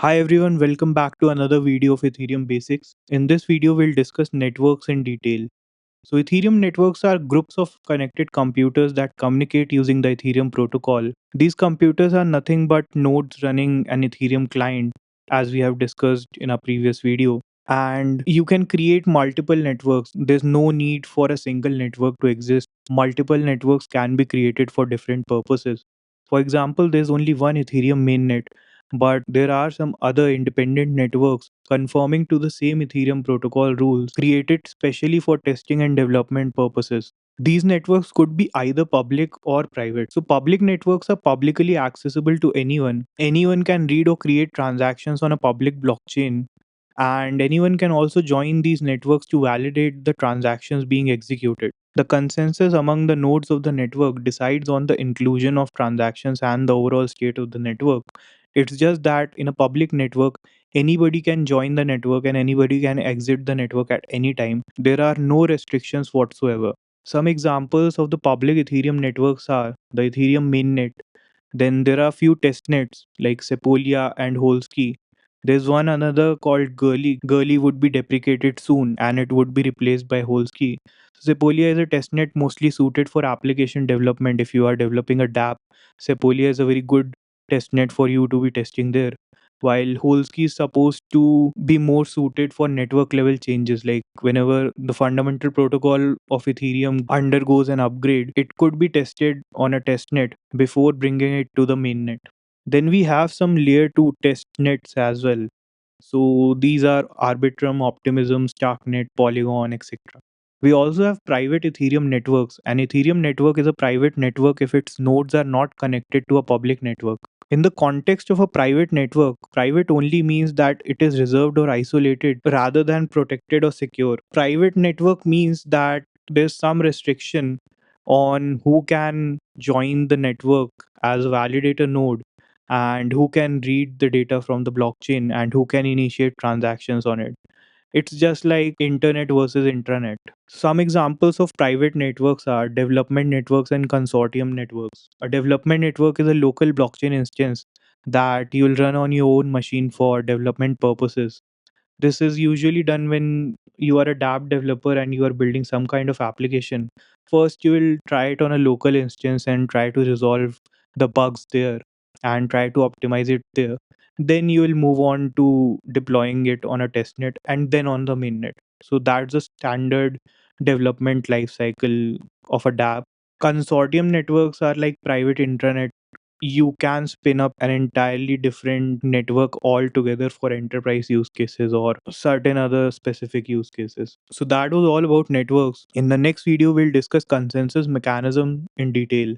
Hi everyone, welcome back to another video of Ethereum Basics. In this video, we'll discuss networks in detail. So Ethereum networks are groups of connected computers that communicate using the Ethereum protocol. These computers are nothing but nodes running an Ethereum client, as we have discussed in a previous video. And you can create multiple networks. There's no need for a single network to exist. Multiple networks can be created for different purposes. For example, there's only one Ethereum mainnet, but there are some other independent networks conforming to the same Ethereum protocol rules created specially for testing and development purposes. These networks could be either public or private. So, public networks are publicly accessible to anyone. Anyone can read or create transactions on a public blockchain, and anyone can also join these networks to validate the transactions being executed. The consensus among the nodes of the network decides on the inclusion of transactions and the overall state of the network. It's just that in a public network, anybody can join the network and anybody can exit the network at any time. There are no restrictions whatsoever. Some examples of the public Ethereum networks are the Ethereum mainnet. Then there are few testnets like Sepolia and Holsky. There's one another called Gurley. Gurley would be deprecated soon and it would be replaced by Holsky. So Sepolia is a testnet mostly suited for application development. If you are developing a dApp, Sepolia is a very good testnet for you to be testing there. While Holsky is supposed to be more suited for network level changes, like whenever the fundamental protocol of Ethereum undergoes an upgrade, it could be tested on a testnet before bringing it to the mainnet. Then we have some layer 2 test nets as well. So these are Arbitrum, Optimism, Starknet, Polygon, etc. We also have private Ethereum networks. An Ethereum network is a private network if its nodes are not connected to a public network. In the context of a private network, private only means that it is reserved or isolated rather than protected or secure. Private network means that there's some restriction on who can join the network as a validator node and who can read the data from the blockchain and who can initiate transactions on it. It's just like internet versus intranet. Some examples of private networks are development networks and consortium networks. A development network is a local blockchain instance that you'll run on your own machine for development purposes. This is usually done when you are a dApp developer and you are building some kind of application. First, you will try it on a local instance and try to resolve the bugs there and try to optimize it there. Then you will move on to deploying it on a testnet and then on the mainnet. So that's a standard development life cycle of a dApp. Consortium networks are like private intranet. You can spin up an entirely different network altogether for enterprise use cases or certain other specific use cases. So that was all about networks. In the next video, we'll discuss consensus mechanism in detail.